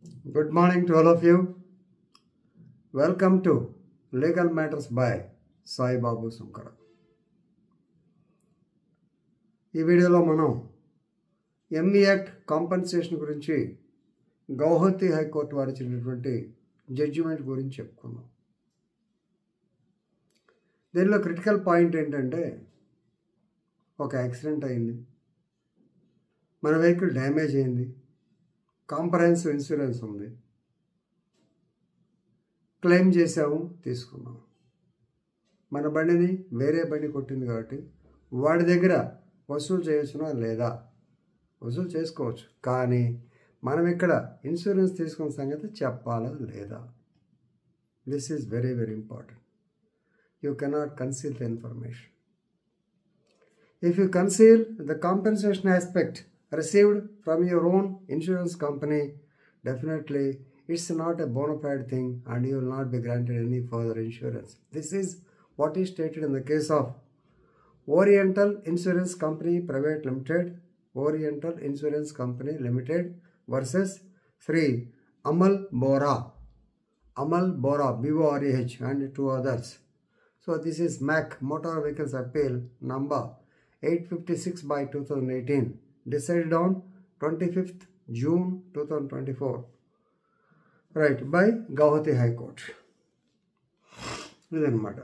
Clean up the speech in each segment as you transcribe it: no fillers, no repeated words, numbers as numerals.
Good morning to all of you. Welcome to Legal Matters by Sai Babu Sunkara. ఈ వీడియోలో మనం ME act compensation గురించి Guwahati high court వారు ఇచ్చినటువంటి జడ్జిమెంట్ గురించి చెప్పుకుందాం. దీనిలో క్రిటికల్ పాయింట్ ఏంటంటే, ఒక యాక్సిడెంట్ అయింది, మన వెహికల్ డ్యామేజ్ అయింది, కాంప్రహెన్సివ్ ఇన్సూరెన్స్ ఉంది, క్లెయిమ్ చేసాము, తీసుకున్నాం. మన బండిని వేరే బండి కొట్టింది కాబట్టి వాడి దగ్గర వసూలు చేయొచ్చునా లేదా? వసూలు చేసుకోవచ్చు, కానీ మనం ఇక్కడ ఇన్సూరెన్స్ తీసుకున్న సంగతి చెప్పాలా లేదా? This is very very important. You cannot conceal the information. If you conceal the compensation aspect received from your own insurance company, definitely it's not a bona fide thing and you will not be granted any further insurance. This is what is stated in the case of Oriental Insurance Company Private Limited, Oriental Insurance Company Limited versus Sri Amal Bora, BOREH and two others. So this is MAC, Motor Vehicles Appeal number 856 by 2018. Decided on 25th June 2024, right, by Guwahati High Court. ఇదన్నమాట.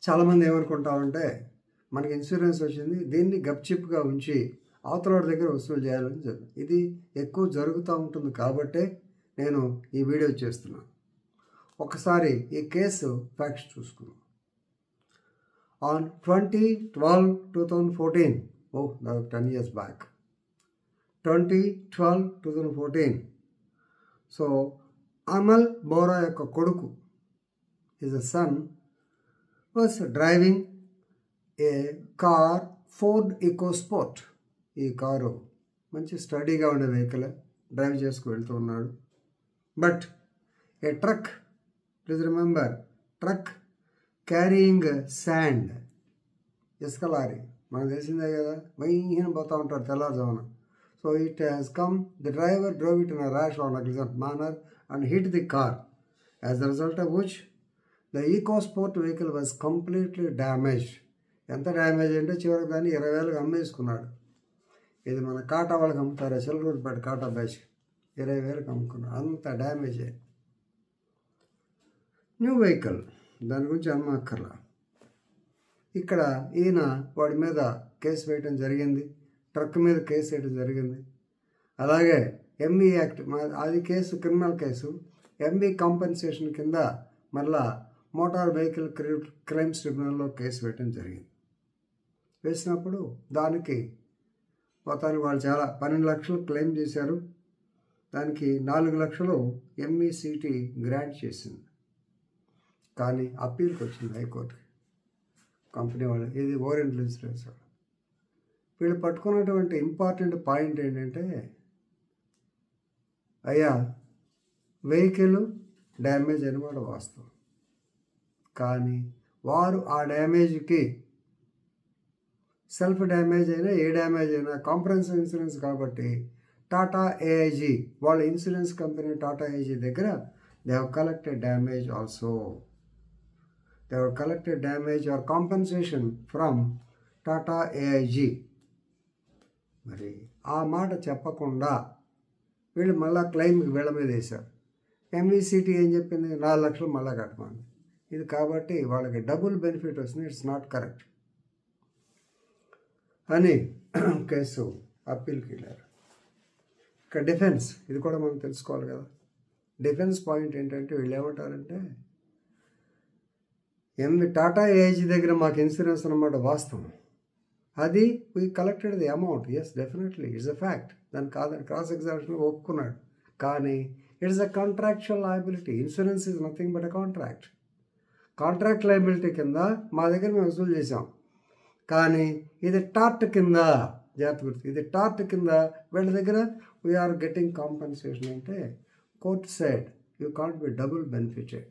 చాలామంది ఏమనుకుంటామంటే, మనకి insurance వచ్చింది, దీన్ని గప్చిప్గా ఉంచి అవతల దగ్గర వసూలు చేయాలని జరుగుతుంది. ఇది ఎక్కువ జరుగుతూ ఉంటుంది కాబట్టే నేను ఈ వీడియో చేస్తున్నాను. ఒకసారి ఈ కేసు ఫ్యాక్ట్స్ చూసుకున్నాం. On 2012-2014, that was 10 years back, 2012-2014, so Amal Bora యొక్క కొడుకు, his son, was driving a car, Ford EcoSport. ఈ కారు మంచి స్టడీగా ఉండే వెహికల్, డ్రైవ్ చేసుకు వెళ్తూ ఉన్నాడు. But a truck, please remember, truck carrying sand, ఇసుక లారీ, మనకు తెలిసిందే కదా, వైన పోతూ ఉంటారు తెల్లారుజామున. So it has come, the driver drove it in a rash or negligent manner and hit the car, as the result of which the EcoSport vehicle was completely damaged. ఎంత damage అంటే చివరికి దాన్ని 20,000 అమ్మేసుకున్నాడు. ఇది మన కాటా వాళ్ళకి అమ్ముతారు, చిల్లరూరుపేట కాటా బ్యాచ్, 20,000 అమ్ముకున్నాడు. అంత damage అయ్యి. న్యూ వెహికల్, దాని గురించి అనుమాక్కర్లా. ఇక్కడ ఈయన వాడి మీద కేసు వేయటం జరిగింది, ట్రక్ మీద కేసు వేయడం జరిగింది. అలాగే ఎంఈ యాక్ట్, అది case criminal case, ME compensation కింద మళ్ళా మోటార్ వెహికల్ క్రైమ్స్ ట్రిబ్యునల్లో కేసు వేయటం జరిగింది. వేసినప్పుడు దానికి మొత్తానికి వాళ్ళు చాలా 12 లక్షలు క్లెయిమ్ చేశారు. దానికి 4 లక్షలు ఎంఈసిటీ గ్రాంట్ చేసింది. కానీ అప్పీల్కి వచ్చింది హైకోర్టుకి కంపెనీ వాళ్ళు, ఇది ఓరియంటల్ ఇన్సూరెన్స్ వాళ్ళు. వీళ్ళు పట్టుకున్నటువంటి ఇంపార్టెంట్ పాయింట్ ఏంటంటే, అయ్యా వెహికల్ డ్యామేజ్ అని వాడు వాస్తవం, కానీ వారు ఆ డ్యామేజ్కి సెల్ఫ్ డ్యామేజ్ అయినా ఏ డ్యామేజ్ అయినా కాంప్రహెన్సివ్ ఇన్సూరెన్స్ కాబట్టి టాటా ఏఐజీ, వాళ్ళ ఇన్సూరెన్స్ కంపెనీ టాటా ఏఐజీ దగ్గర they have collected damage also. They have collected damage or compensation from Tata AIG. మరి ఆ మాట చెప్పకుండా వీళ్ళు మళ్ళీ క్లెయిమ్కి వీళ్ళ మీద వేశారు. ఎంఈసిటీ ఏం చెప్పింది, 4 లక్షలు మళ్ళీ కట్టమని. ఇది కాబట్టి వాళ్ళకి డబుల్ బెనిఫిట్ వస్తుంది, ఇట్స్ నాట్ కరెక్ట్ అని కేసు అప్పీల్కి వెళ్ళారు. ఇక్కడ డిఫెన్స్, ఇది కూడా మనం తెలుసుకోవాలి కదా. డిఫెన్స్ పాయింట్ ఏంటంటే, వీళ్ళు ఏమంటారంటే, టాటా ఏఐజీ దగ్గర మాకు ఇన్సూరెన్స్ అన్నమాట వాస్తవం, అది we collected the amount, yes definitely it's a fact, దాన్ని కాదని క్రాస్ ఎగ్జామినేషన్లో ఒప్పుకున్నాడు. కానీ it's a contractual liability. Insurance is nothing but a contract. Contract liability కింద మా దగ్గర మేము వసూలు చేసాం, కానీ ఇది టార్ట్ కింద, జాగ్రత్త గుర్తు, ఇది టార్ట్ కింద వీళ్ళ దగ్గర వీఆర్ గెటింగ్ కాంపెన్సేషన్ అంటే court side you can't be double benefited.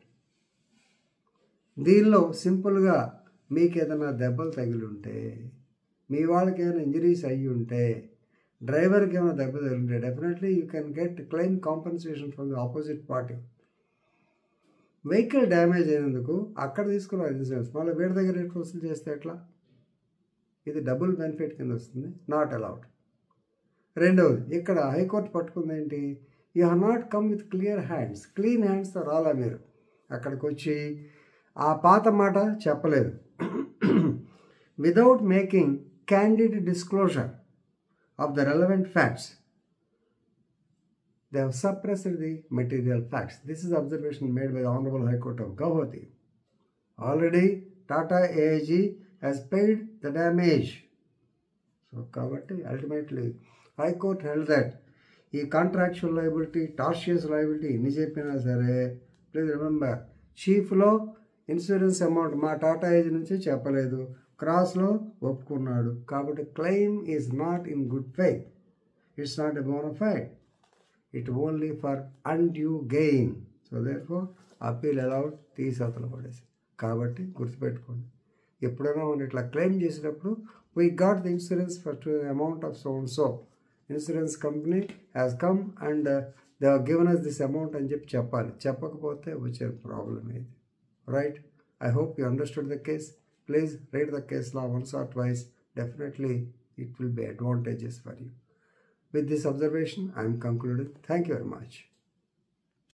దీనిలో సింపుల్గా మీకు ఏదైనా దెబ్బలు తగిలి ఉంటే, మీ వాళ్ళకి ఏదైనా ఇంజరీస్ అయ్యి ఉంటే డ్రైవర్కి ఏమైనా దెబ్బ తగిలింటే definitely you can get claim compensation from the opposite party. Vehicle damage అయినందుకు అక్కడ తీసుకున్న ఇన్సూరెన్స్ మళ్ళీ వీడి దగ్గర వసూలు చేస్తే ఎట్లా? ఇది డబుల్ బెనిఫిట్ కింద వస్తుంది, నాట్ అలౌడ్. రెండవది, ఇక్కడ హైకోర్టు పట్టుకుంది ఏంటి? You have not come with clear hands, clean హ్యాండ్స్తో రాలా మీరు. అక్కడికి వచ్చి ఆ పాత మాట చెప్పలేదు. Without making candid disclosure of the relevant facts, they have suppressed the material facts. This is observation made by the Honorable High Court of Guwahati. Already Tata AIG has paid the damage. So, kabatti ultimately High Court held that ఈ contractual liability, tortious liability ఎన్ని చెప్పినా సరే, please remember, చీఫ్లో insurance amount మా టాటా ఏజ్ నుంచి చెప్పలేదు, క్రాస్లో ఒప్పుకున్నాడు. కాబట్టి claim is not in good faith, it's not a bona fide, it only for undue gain. So therefore appeal allowed, తీసవతల పడేసి. కాబట్టి గుర్తుపెట్టుకోండి, ఎప్పుడైనా మనం ఇట్లా క్లెయిమ్ చేసేటప్పుడు we got the insurance for the amount of so and so, insurance company has come and they have given us this amount అని చెప్పి చెప్పాలి. చెప్పకపోతే వచ్చే ప్రాబ్లం ఇది. Right? I hope you understood the case. Please read the case law once or twice. Definitely it will be advantageous for you. With this observation, I am concluding. Thank you very much.